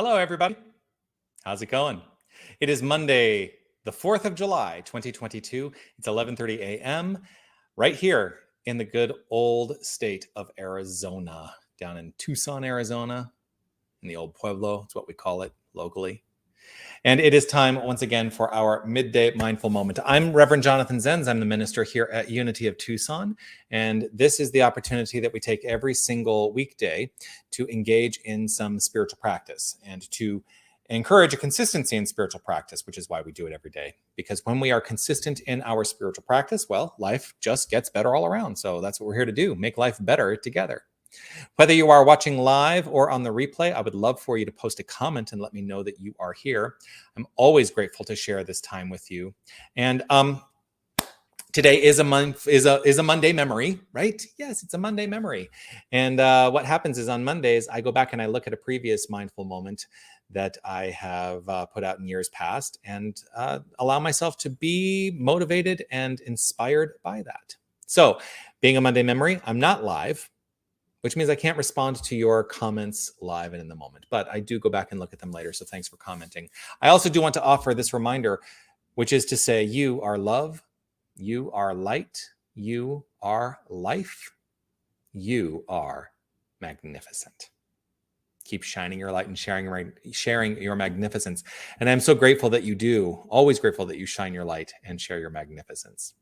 Hello, everybody. How's it going? It is Monday, the 4th of July, 2022. It's 11:30 a.m. right here in the good old state of Arizona, down in Tucson, Arizona, in the old Pueblo. It's what we call it locally. And it is time once again for our Midday Mindful Moment. I'm Reverend Jonathan Zenz. I'm the minister here at Unity of Tucson. And this is the opportunity that we take every single weekday to engage in some spiritual practice and to encourage a consistency in spiritual practice, which is why we do it every day. Because when we are consistent in our spiritual practice, well, life just gets better all around. So that's what we're here to do, make life better together. Whether you are watching live or on the replay, I would love for you to post a comment and let me know that you are here. I'm always grateful to share this time with you. And today is a Monday memory, right? Yes, it's a Monday memory. And what happens is on Mondays, I go back and I look at a previous mindful moment that I have put out in years past and allow myself to be motivated and inspired by that. So being a Monday memory, I'm not live, which means I can't respond to your comments live and in the moment, but I do go back and look at them later. So thanks for commenting. I also do want to offer this reminder, which is to say, you are love, you are light, you are life, you are magnificent. Keep shining your light and sharing your magnificence. And I'm so grateful that you do, always grateful that you shine your light and share your magnificence.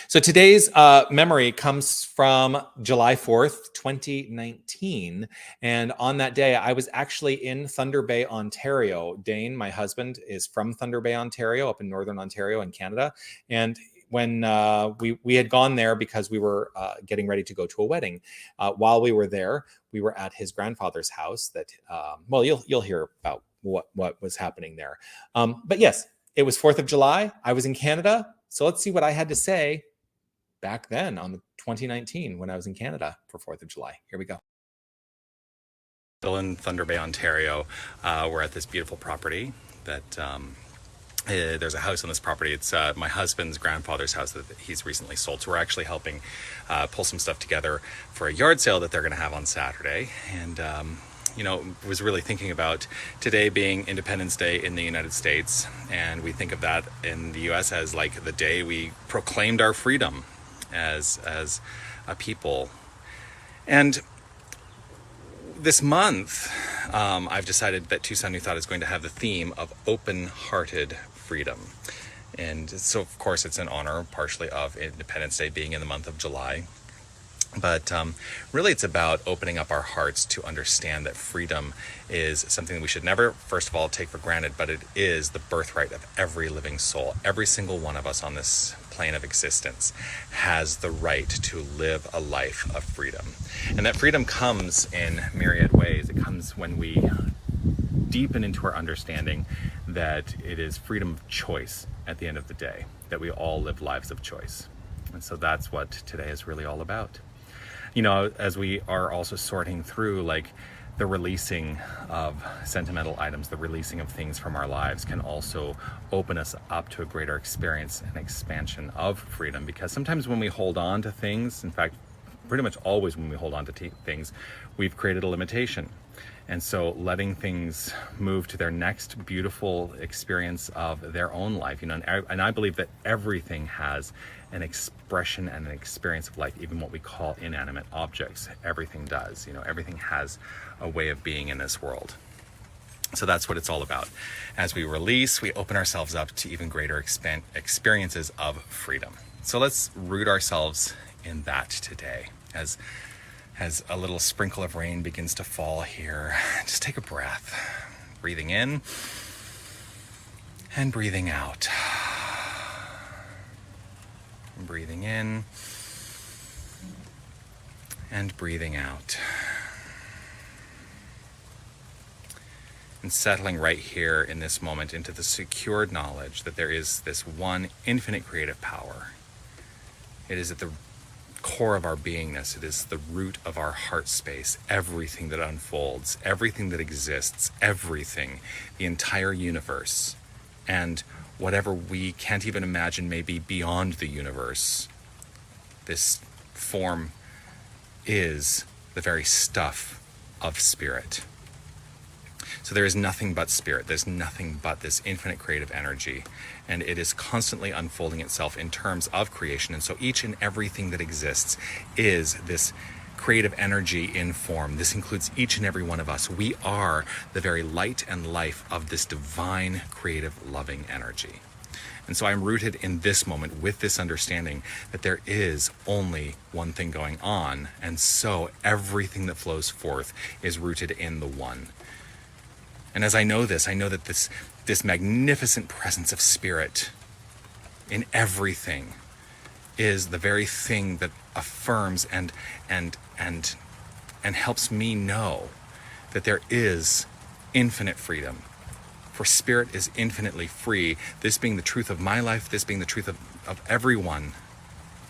So today's memory comes from July 4th, 2019. And on that day, I was actually in Thunder Bay, Ontario. Dane, my husband, is from Thunder Bay, Ontario, up in Northern Ontario in Canada. And when we had gone there because we were getting ready to go to a wedding. While we were there, we were at his grandfather's house that, well, you'll hear about what was happening there. But yes, it was 4th of July. I was in Canada. So let's see what I had to say back then on the 2019 when I was in Canada for 4th of July. Here we go. Still in Thunder Bay, Ontario. We're at this beautiful property that there's a house on this property. It's my husband's grandfather's house that he's recently sold. So we're actually helping pull some stuff together for a yard sale that they're going to have on Saturday. And was really thinking about today being Independence Day in the United States. And we think of that in the US as like the day we proclaimed our freedom as a people. And this month, I've decided that Tucson New Thought is going to have the theme of open-hearted freedom. And so, of course, it's in honor partially of Independence Day being in the month of July. But really, it's about opening up our hearts to understand that freedom is something that we should never, first of all, take for granted, but it is the birthright of every living soul. Every single one of us on this plane of existence has the right to live a life of freedom. And that freedom comes in myriad ways. It comes when we deepen into our understanding that it is freedom of choice at the end of the day, that we all live lives of choice. And so that's what today is really all about. You know, as we are also sorting through like the releasing of sentimental items, the releasing of things from our lives can also open us up to a greater experience and expansion of freedom. Because sometimes when we hold on to things, in fact, pretty much always when we hold on to things, we've created a limitation. And so letting things move to their next beautiful experience of their own life, and I believe that everything has an expression and an experience of life, even what we call inanimate objects. Everything does, everything has a way of being in this world. So that's what it's all about. As we release, we open ourselves up to even greater experiences of freedom. So let's root ourselves in that today. As a little sprinkle of rain begins to fall here, just take a breath. Breathing in and breathing out. Breathing in and breathing out. And settling right here in this moment into the secured knowledge that there is this one infinite creative power. It is at the core of our beingness. It is the root of our heart space. Everything that unfolds, everything that exists, everything, the entire universe, and whatever we can't even imagine may be beyond the universe. This form is the very stuff of spirit. So there is nothing but spirit. There's nothing but this infinite creative energy. And it is constantly unfolding itself in terms of creation. And so each and everything that exists is this creative energy in form. This includes each and every one of us. We are the very light and life of this divine, creative, loving energy. And so I'm rooted in this moment with this understanding that there is only one thing going on. And so everything that flows forth is rooted in the one. And as I know this, I know that this magnificent presence of spirit in everything is the very thing that affirms and helps me know that there is infinite freedom. For spirit is infinitely free. This being the truth of my life, this being the truth of everyone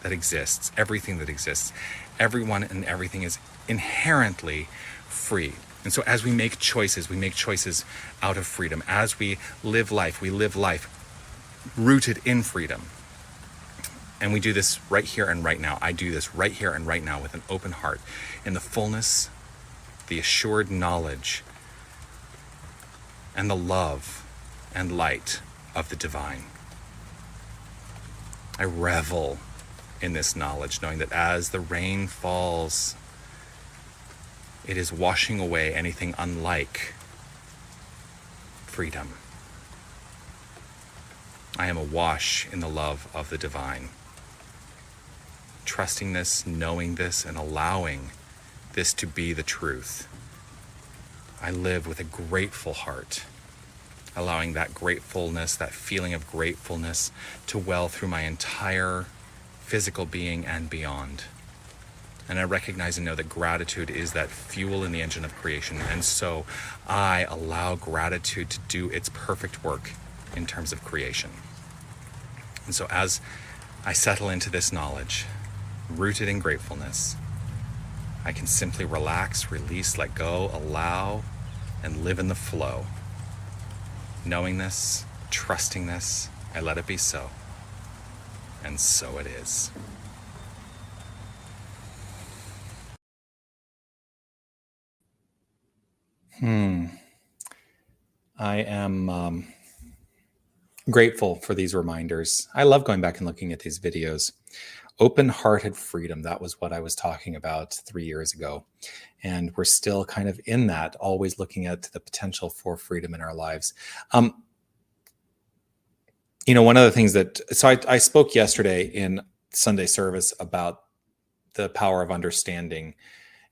that exists, everything that exists, everyone and everything is inherently free. And so as we make choices out of freedom. As we live life rooted in freedom. And we do this right here and right now. I do this right here and right now with an open heart, in the fullness, the assured knowledge, and the love and light of the divine. I revel in this knowledge, knowing that as the rain falls, it is washing away anything unlike freedom. I am awash in the love of the divine. Trusting this, knowing this, and allowing this to be the truth. I live with a grateful heart, allowing that gratefulness, that feeling of gratefulness to well through my entire physical being and beyond. And I recognize and know that gratitude is that fuel in the engine of creation. And so I allow gratitude to do its perfect work in terms of creation. And so as I settle into this knowledge, rooted in gratefulness, I can simply relax, release, let go, allow, and live in the flow. Knowing this, trusting this, I let it be so. And so it is. I am grateful for these reminders. I love going back and looking at these videos. Open-hearted freedom, that was what I was talking about 3 years ago. And we're still kind of in that, always looking at the potential for freedom in our lives. One of the things I spoke yesterday in Sunday service about the power of understanding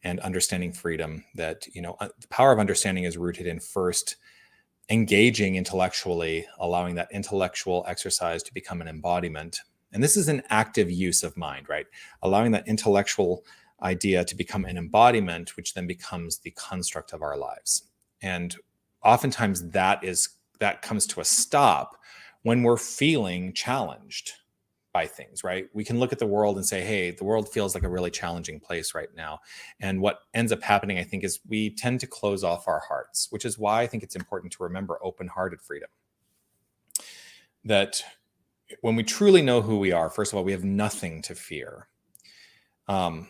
and understanding freedom, that, the power of understanding is rooted in first engaging intellectually, allowing that intellectual exercise to become an embodiment. And this is an active use of mind, right? Allowing that intellectual idea to become an embodiment, which then becomes the construct of our lives. And oftentimes that comes to a stop when we're feeling challenged by things, right? We can look at the world and say, hey, the world feels like a really challenging place right now. And what ends up happening, I think, is we tend to close off our hearts, which is why I think it's important to remember open-hearted freedom. That when we truly know who we are, first of all, we have nothing to fear. But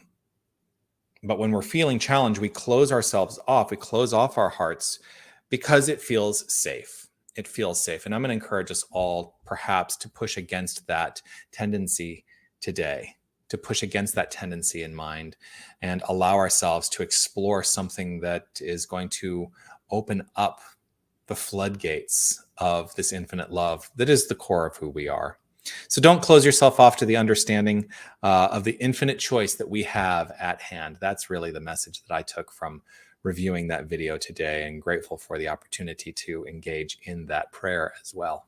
when we're feeling challenged, we close ourselves off. We close off our hearts because it feels safe. It feels safe. And I'm going to encourage us all perhaps to push against that tendency today, to push against that tendency in mind and allow ourselves to explore something that is going to open up the floodgates of this infinite love that is the core of who we are. So don't close yourself off to the understanding of the infinite choice that we have at hand. That's really the message that I took from reviewing that video today, and grateful for the opportunity to engage in that prayer as well.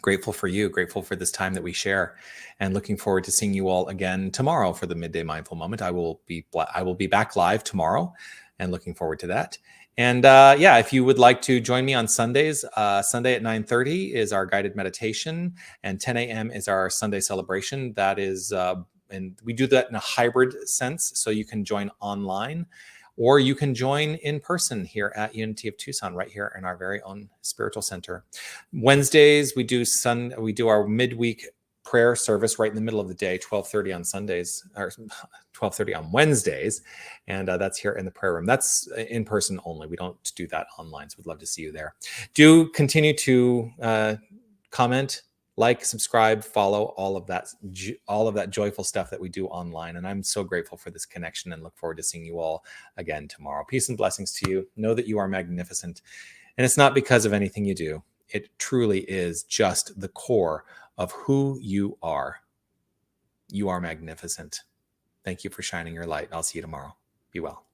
Grateful for you, grateful for this time that we share, and looking forward to seeing you all again tomorrow for the Midday Mindful Moment. I will be back live tomorrow, and looking forward to that. And if you would like to join me on Sundays, Sunday at 9:30 is our guided meditation, and 10 a.m. is our Sunday celebration. That is, and we do that in a hybrid sense, so you can join online, or you can join in person here at Unity of Tucson, right here in our very own spiritual center. Wednesdays, we do our midweek prayer service right in the middle of the day, 12:30 on Sundays, or 12:30 on Wednesdays. And that's here in the prayer room. That's in person only. We don't do that online. So we'd love to see you there. Do continue to comment, like, subscribe, follow, all of that joyful stuff that we do online. And I'm so grateful for this connection and look forward to seeing you all again tomorrow. Peace and blessings to you. Know that you are magnificent. And it's not because of anything you do. It truly is just the core of who you are. You are magnificent. Thank you for shining your light. I'll see you tomorrow. Be well.